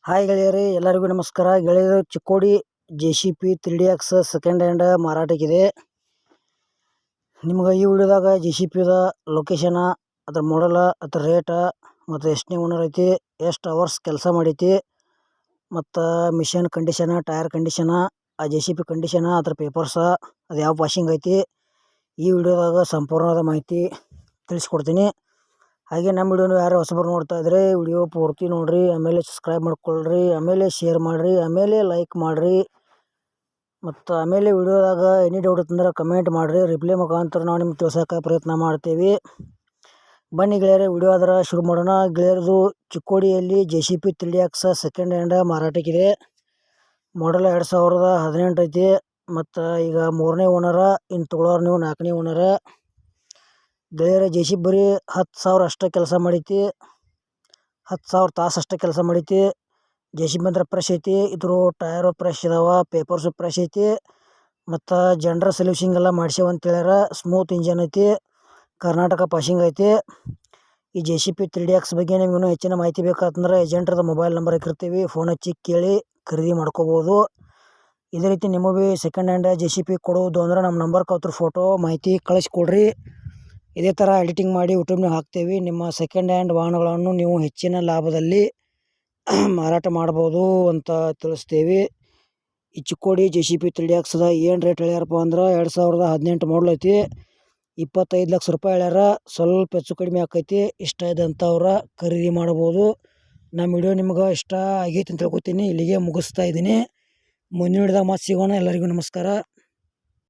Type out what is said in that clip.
Hi ಗೆಳೆಯರೇ, ಎಲ್ಲರಿಗೂ ನಮಸ್ಕಾರ. ಗೆಳೆಯರು, Chikkodi JCB 3DX second hand ಮಾರಾಟಕ್ಕಿದೆ. ನಿಮ್ಗೆ ಈ ವಿಡಿಯೋದಾಗ JCBದ ಲೊಕೇಶನ, ಅದ್ರ ಮಾಡಲ, ಅದ್ರ ರೇಟ, ಮತ್ತು ಎಷ್ಟನೇ ಓನರ್ ಐತಿ, ಎಷ್ಟು ಅವರ್ಸ್ ಕೆಲಸ ಮಾಡೈತಿ, ಮತ್ತು ಮಿಷನ್ ಕಂಡೀಷನ, ಟೈರ್ ಕಂಡೀಷನ, ಆ JCB ಕಂಡೀಷನ, ಅದ್ರ ಪೇಪರ್ಸ, ಅದು ಯಾವ ವಾಷಿಂಗ್ ಐತಿ, ಈ ವಿಡಿಯೋದಾಗ ಸಂಪೂರ್ಣವಾದ ಮಾಹಿತಿ ತಿಳಿಸ್ಕೊಡ್ತೀನಿ. ಹಾಗೆ ನಮ್ಮ ವಿಡಿಯೋನು ಯಾರು ಹೊಸಬರು ನೋಡ್ತಾ ಇದ್ರೆ ವಿಡಿಯೋ ಪೂರ್ತಿ ನೋಡ್ರಿ, ಆಮೇಲೆ ಸಬ್ಸ್ಕ್ರೈಬ್ ಮಾಡ್ಕೊಳ್ರಿ, ಆಮೇಲೆ ಶೇರ್ ಮಾಡಿರಿ, ಆಮೇಲೆ ಲೈಕ್ ಮಾಡಿರಿ, ಮತ್ತು ಆಮೇಲೆ ವಿಡಿಯೋದಾಗ ಎನಿ ಡೌಟ್ ಇತ್ತಂದ್ರೆ ಕಮೆಂಟ್ ಮಾಡಿರಿ. ರಿಪ್ಲೈ ಮುಖಾಂತರ ನಾವು ನಿಮ್ಗೆ ತಿಳ್ಸೋಕೆ ಪ್ರಯತ್ನ ಮಾಡ್ತೀವಿ. ಬನ್ನಿ ಗೆಳೆಯರೆ, ವಿಡಿಯೋ ಆದ್ರೆ ಶುರು ಮಾಡೋಣ. ಗೆಳೆಯರದು ಚಿಕ್ಕೋಡಿಯಲ್ಲಿ JCB 3DX ಸೆಕೆಂಡ್ ಹ್ಯಾಂಡ್ ಮಾರಾಟಕ್ಕಿದೆ. ಮಾಡಲ್ 2018 ಐತಿ. ಮತ್ತು ಈಗ 3ನೇ ಓನರ, ಇನ್ನು ತೊಗೊಳೋರು ನೀವು 4ನೇ ಓನರ. ಗೆಳೆಯರ JCB ಬರೀ 10,000 ಅಷ್ಟೇ ಕೆಲಸ ಮಾಡೈತಿ, 10,000 ತಾಸು ಅಷ್ಟೇ ಕೆಲಸ ಮಾಡೈತಿ. JCB ಅಂದ್ರೆ ಫ್ರೆಶ್ ಐತಿ. ಇದ್ರ ಟೈರು ಫ್ರೆಶ್ ಇದಾವ, ಪೇಪರ್ಸು ಫ್ರೆಶ್ ಐತಿ, ಮತ್ತು ಜನರಲ್ ಸರ್ವಿಸಿಂಗ್ ಎಲ್ಲ ಮಾಡ್ಸೇವ ಅಂತ ಹೇಳ್ಯಾರ. ಸ್ಮೂತ್ ಇಂಜನ್ ಐತಿ, ಕರ್ನಾಟಕ ಪಾಸಿಂಗ್ ಐತಿ. ಈ JCB 3DX ಬಗ್ಗೆ ನಿಮ್ಗೆ ಇನ್ನೂ ಹೆಚ್ಚಿನ ಮಾಹಿತಿ ಬೇಕಾತಂದ್ರೆ ಏಜೆಂಟ್ರದ ಮೊಬೈಲ್ ನಂಬರ್ ಹಾಕಿರ್ತೀವಿ, ಫೋನ್ ಹಚ್ಚಿ ಕೇಳಿ ಖರೀದಿ ಮಾಡ್ಕೋಬೋದು. ಇದೇ ರೀತಿ ನಿಮಗೆ ಭೀ ಸೆಕೆಂಡ್ ಹ್ಯಾಂಡ್ JCB ಕೊಡೋದು ಅಂದ್ರೆ ನಮ್ಮ ನಂಬರ್ಗೆ ಅವ್ರ ಫೋಟೋ ಮಾಹಿತಿ ಕಳಿಸ್ಕೊಡ್ರಿ. ಇದೇ ಥರ ಎಡಿಟಿಂಗ್ ಮಾಡಿ ಯೂಟ್ಯೂಬ್ನಾಗ ಹಾಕ್ತೇವೆ. ನಿಮ್ಮ ಸೆಕೆಂಡ್ ಹ್ಯಾಂಡ್ ವಾಹನಗಳನ್ನು ನೀವು ಹೆಚ್ಚಿನ ಲಾಭದಲ್ಲಿ ಮಾರಾಟ ಮಾಡ್ಬೋದು ಅಂತ ತಿಳಿಸ್ತೇವೆ. ಈ ಚಿಕ್ಕೋಡಿ JCB 3DXದ ಏನು ರೇಟ್ ಹೇಳ್ಯಾರಪ್ಪ ಅಂದ್ರೆ 2018 ಮಾಡಲ್ ಐತಿ, 25 ಲಕ್ಷ ರೂಪಾಯಿ ಹೇಳ್ಯಾರ. ಸ್ವಲ್ಪ ಹೆಚ್ಚು ಕಡಿಮೆ ಆಕೈತಿ. ಇಷ್ಟ ಇದ್ದಂಥವ್ರ ಖರೀದಿ ಮಾಡ್ಬೋದು. ನಮ್ಮ ವಿಡಿಯೋ ನಿಮ್ಗೆ ಇಷ್ಟ ಆಗೈತಿ ಅಂತ ತಿಳ್ಕೊತೀನಿ. ಇಲ್ಲಿಗೆ ಮುಗಿಸ್ತಾ ಇದ್ದೀನಿ. ಮುಂದಿನ ವಿಡಿಯೋದಾಗ ಮತ್ತೆ ಸಿಗೋಣ. ಎಲ್ಲರಿಗೂ ನಮಸ್ಕಾರ.